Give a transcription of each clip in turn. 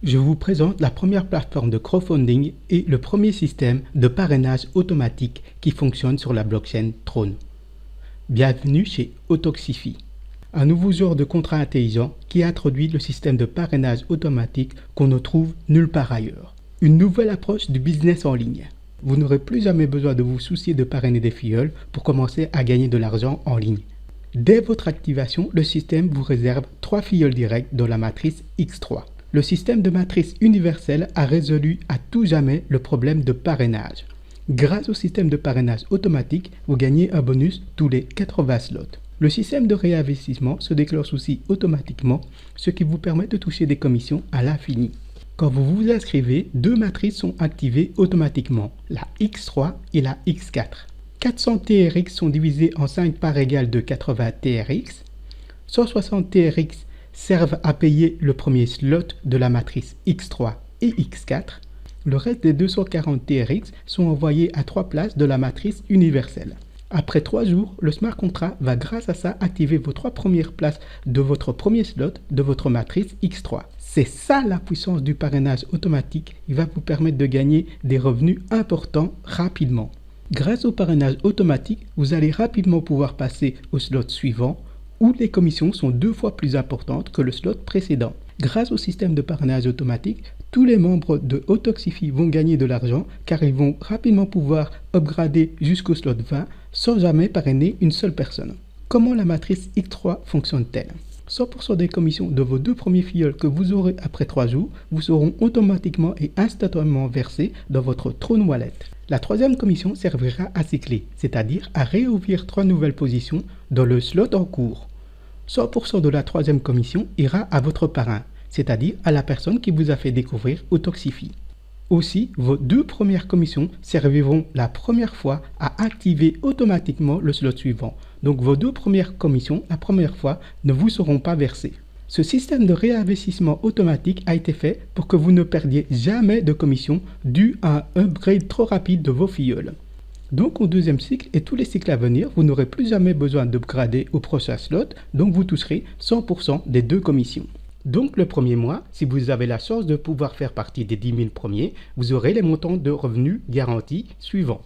Je vous présente la première plateforme de crowdfunding et le premier système de parrainage automatique qui fonctionne sur la blockchain Tron. Bienvenue chez Autoxify, un nouveau genre de contrat intelligent qui introduit le système de parrainage automatique qu'on ne trouve nulle part ailleurs. Une nouvelle approche du business en ligne. Vous n'aurez plus jamais besoin de vous soucier de parrainer des filleuls pour commencer à gagner de l'argent en ligne. Dès votre activation, le système vous réserve 3 filleuls directs dans la matrice X3. Le système de matrice universelle a résolu à tout jamais le problème de parrainage. Grâce au système de parrainage automatique, vous gagnez un bonus tous les 80 slots. Le système de réinvestissement se déclenche aussi automatiquement, ce qui vous permet de toucher des commissions à l'infini. Quand vous vous inscrivez, 2 matrices sont activées automatiquement, la X3 et la X4. 400 TRX sont divisés en 5 parts égales de 80 TRX. 160 TRX servent à payer le premier slot de la matrice X3 et X4. Le reste des 240 TRX sont envoyés à 3 places de la matrice universelle. Après 3 jours, le smart contract va grâce à ça activer vos 3 premières places de votre premier slot de votre matrice X3. C'est ça la puissance du parrainage automatique qui va vous permettre de gagner des revenus importants rapidement. Grâce au parrainage automatique, vous allez rapidement pouvoir passer au slot suivant où les commissions sont 2 fois plus importantes que le slot précédent. Grâce au système de parrainage automatique, tous les membres de Autoxify vont gagner de l'argent car ils vont rapidement pouvoir upgrader jusqu'au slot 20 sans jamais parrainer une seule personne. Comment la matrice X3 fonctionne-t-elle ? 100% des commissions de vos 2 premiers filleuls que vous aurez après 3 jours vous seront automatiquement et instantanément versées dans votre Tron Wallet. La 3e commission servira à cycler, c'est-à-dire à réouvrir 3 nouvelles positions dans le slot en cours. 100% de la 3e commission ira à votre parrain, c'est-à-dire à la personne qui vous a fait découvrir Autoxify. Aussi, vos 2 premières commissions serviront la première fois à activer automatiquement le slot suivant. Donc vos 2 premières commissions, la première fois, ne vous seront pas versées. Ce système de réinvestissement automatique a été fait pour que vous ne perdiez jamais de commission due à un upgrade trop rapide de vos filleuls. Donc au 2e cycle et tous les cycles à venir, vous n'aurez plus jamais besoin d'upgrader au prochain slot, donc vous toucherez 100% des 2 commissions. Donc le premier mois, si vous avez la chance de pouvoir faire partie des 10 000 premiers, vous aurez les montants de revenus garantis suivants.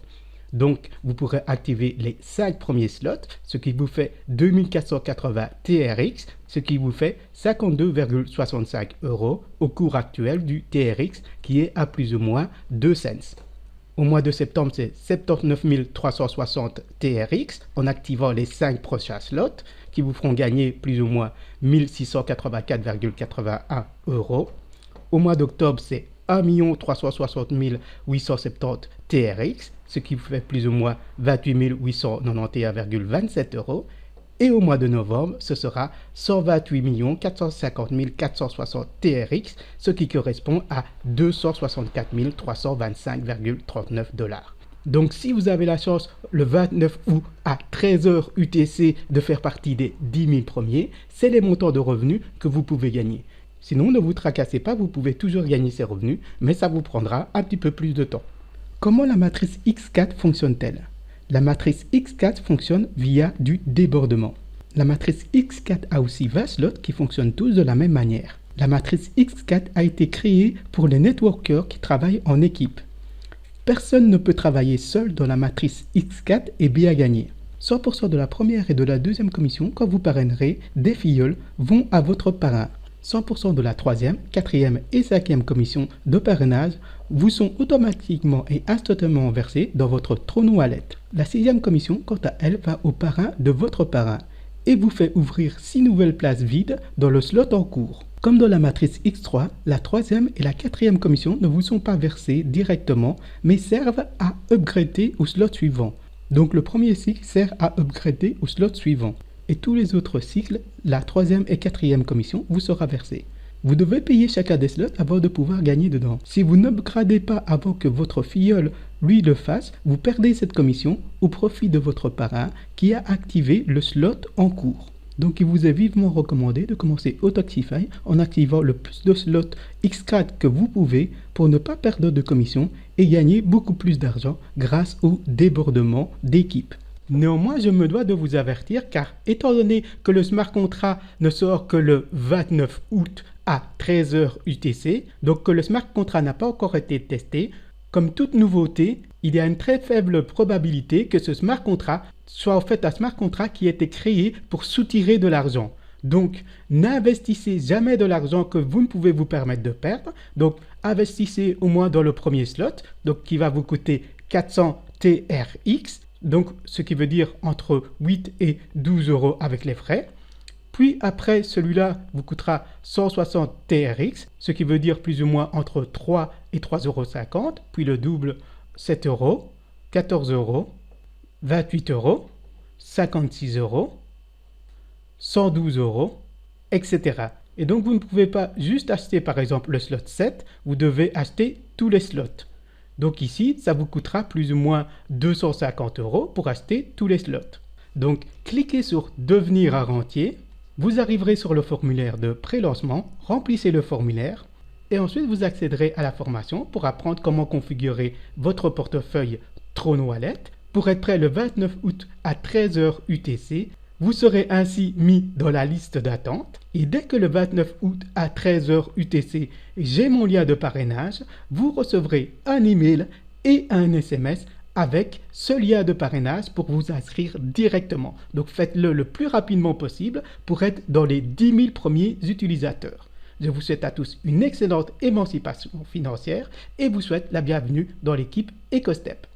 Donc vous pourrez activer les 5 premiers slots, ce qui vous fait 2480 TRX, ce qui vous fait 52,65 € au cours actuel du TRX qui est à plus ou moins 2 cents. Au mois de septembre, c'est 79 360 TRX en activant les 5 prochains slots qui vous feront gagner plus ou moins 1684,81 €. Au mois d'octobre, c'est 1 360 870 TRX, ce qui vous fait plus ou moins 28 891,27 €. Et au mois de novembre, ce sera 128 450 460 TRX, ce qui correspond à 264 325,39 $. Donc si vous avez la chance le 29 août à 13h UTC de faire partie des 10 000 premiers, c'est les montants de revenus que vous pouvez gagner. Sinon, ne vous tracassez pas, vous pouvez toujours gagner ces revenus, mais ça vous prendra un petit peu plus de temps. Comment la matrice X4 fonctionne-t-elle ? La matrice X4 fonctionne via du débordement. La matrice X4 a aussi 20 slots qui fonctionnent tous de la même manière. La matrice X4 a été créée pour les networkers qui travaillent en équipe. Personne ne peut travailler seul dans la matrice X4 et bien gagner. 100% de la première et de la 2e commission quand vous parrainerez des filleuls vont à votre parrain. 100% de la 3e, 4e et 5e commission de parrainage vous sont automatiquement et instantanément versées dans votre Tron Wallet. La 6e commission, quant à elle, va au parrain de votre parrain et vous fait ouvrir 6 nouvelles places vides dans le slot en cours. Comme dans la matrice X3, la 3e et la 4e commission ne vous sont pas versées directement, mais servent à upgrader au slot suivant. Donc le premier cycle sert à upgrader au slot suivant. Et tous les autres cycles, la 3e et 4e commission vous sera versée. Vous devez payer chacun des slots avant de pouvoir gagner dedans. Si vous n'upgradez pas avant que votre filleul lui le fasse, vous perdez cette commission au profit de votre parrain qui a activé le slot en cours. Donc il vous est vivement recommandé de commencer Autoxify en activant le plus de slots X4 que vous pouvez pour ne pas perdre de commission et gagner beaucoup plus d'argent grâce au débordement d'équipe. Néanmoins, je me dois de vous avertir car étant donné que le smart contract ne sort que le 29 août à 13h UTC, donc que le smart contract n'a pas encore été testé. Comme toute nouveauté, il y a une très faible probabilité que ce smart contract soit en fait un smart contract qui a été créé pour soutirer de l'argent. Donc, n'investissez jamais de l'argent que vous ne pouvez vous permettre de perdre. Donc, investissez au moins dans le premier slot, donc qui va vous coûter 400 TRX, donc ce qui veut dire entre 8 et 12 euros avec les frais. Puis après, celui-là vous coûtera 160 TRX, ce qui veut dire plus ou moins entre 3 et 3,50 euros. Puis le double, 7 euros, 14 euros, 28 euros, 56 euros, 112 euros, etc. Et donc vous ne pouvez pas juste acheter par exemple le slot 7, vous devez acheter tous les slots. Donc ici, ça vous coûtera plus ou moins 250 euros pour acheter tous les slots. Donc cliquez sur devenir un rentier. Vous arriverez sur le formulaire de pré-lancement, remplissez le formulaire et ensuite vous accéderez à la formation pour apprendre comment configurer votre portefeuille Tron Wallet pour être prêt le 29 août à 13h UTC. Vous serez ainsi mis dans la liste d'attente et dès que le 29 août à 13h UTC, j'ai mon lien de parrainage, vous recevrez un email et un SMS avec ce lien de parrainage pour vous inscrire directement. Donc faites-le le plus rapidement possible pour être dans les 10 000 premiers utilisateurs. Je vous souhaite à tous une excellente émancipation financière et vous souhaite la bienvenue dans l'équipe EcoStep.